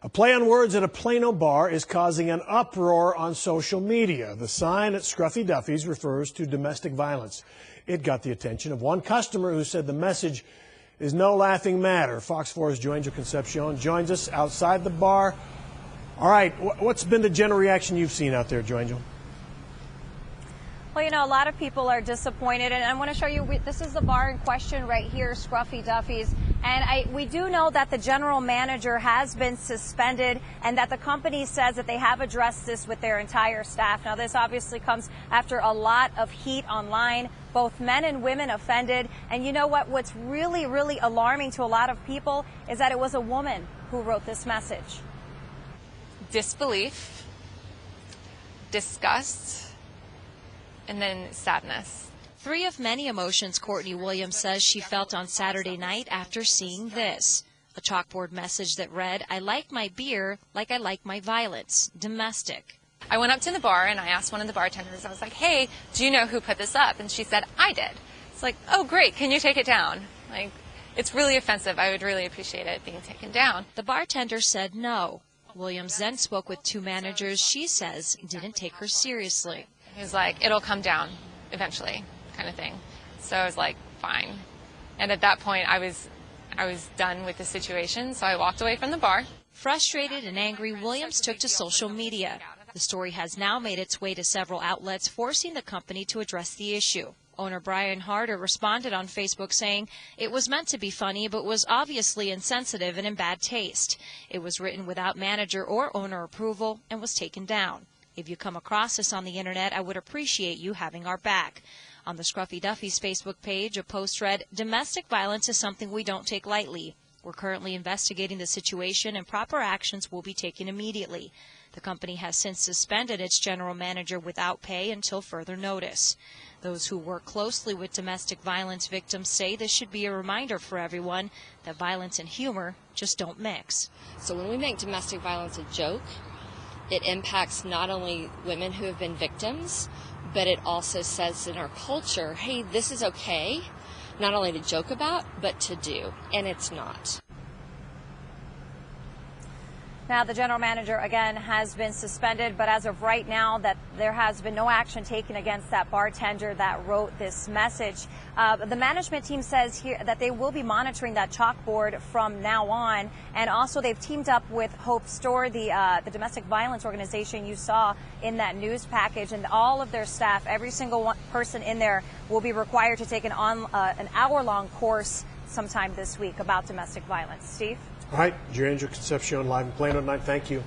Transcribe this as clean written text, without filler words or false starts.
A play on words at a Plano bar is causing an uproar on social media. The sign at Scruffy Duffy's refers to domestic violence. It got the attention of one customer who said the message is no laughing matter. Fox 4's Joangel Concepcion joins us outside the bar. All right, what's been the general reaction you've seen out there, Joangel? Well, you know, a lot of people are disappointed, and I want to show you, this is the bar in question right here, Scruffy Duffy's. And we do know that the general manager has been suspended and that the company says that they have addressed this with their entire staff. Now, this obviously comes after a lot of heat online, both men and women offended. And you know what? What's really, really alarming to a lot of people is that it was a woman who wrote this message. Disbelief, disgust, and then sadness. Three of many emotions Courtney Williams says she felt on Saturday night after seeing this. A chalkboard message that read, "I like my beer like I like my violence. Domestic." I went up to the bar and I asked one of the bartenders, I was like, "Hey, do you know who put this up?" And she said, "I did." It's like, "Oh, great. Can you take it down?" Like, it's really offensive. I would really appreciate it being taken down. The bartender said no. Williams then spoke with two managers she says didn't take her seriously. He was like, "It'll come down eventually," kind of thing. So I was like, fine. And at that point, I was done with the situation, so I walked away from the bar. Frustrated and angry, Williams took to social media. The story has now made its way to several outlets, forcing the company to address the issue. Owner Brian Harder responded on Facebook saying, "It was meant to be funny, but was obviously insensitive and in bad taste. It was written without manager or owner approval and was taken down. If you come across this on the internet, I would appreciate you having our back." On the Scruffy Duffy's Facebook page, a post read, "Domestic violence is something we don't take lightly. We're currently investigating the situation and proper actions will be taken immediately." The company has since suspended its general manager without pay until further notice. Those who work closely with domestic violence victims say this should be a reminder for everyone that violence and humor just don't mix. So when we make domestic violence a joke, it impacts not only women who have been victims, but it also says in our culture, hey, this is okay, not only to joke about, but to do, and it's not. Now, the general manager, again, has been suspended, but as of right now, that there has been no action taken against that bartender that wrote this message. The management team says here that they will be monitoring that chalkboard from now on, and also they've teamed up with Hope Store, the domestic violence organization you saw in that news package, and all of their staff, every single person in there will be required to take an hour-long course sometime this week about domestic violence. Steve? All right, Joangel Concepcion live in Plano tonight. Thank you.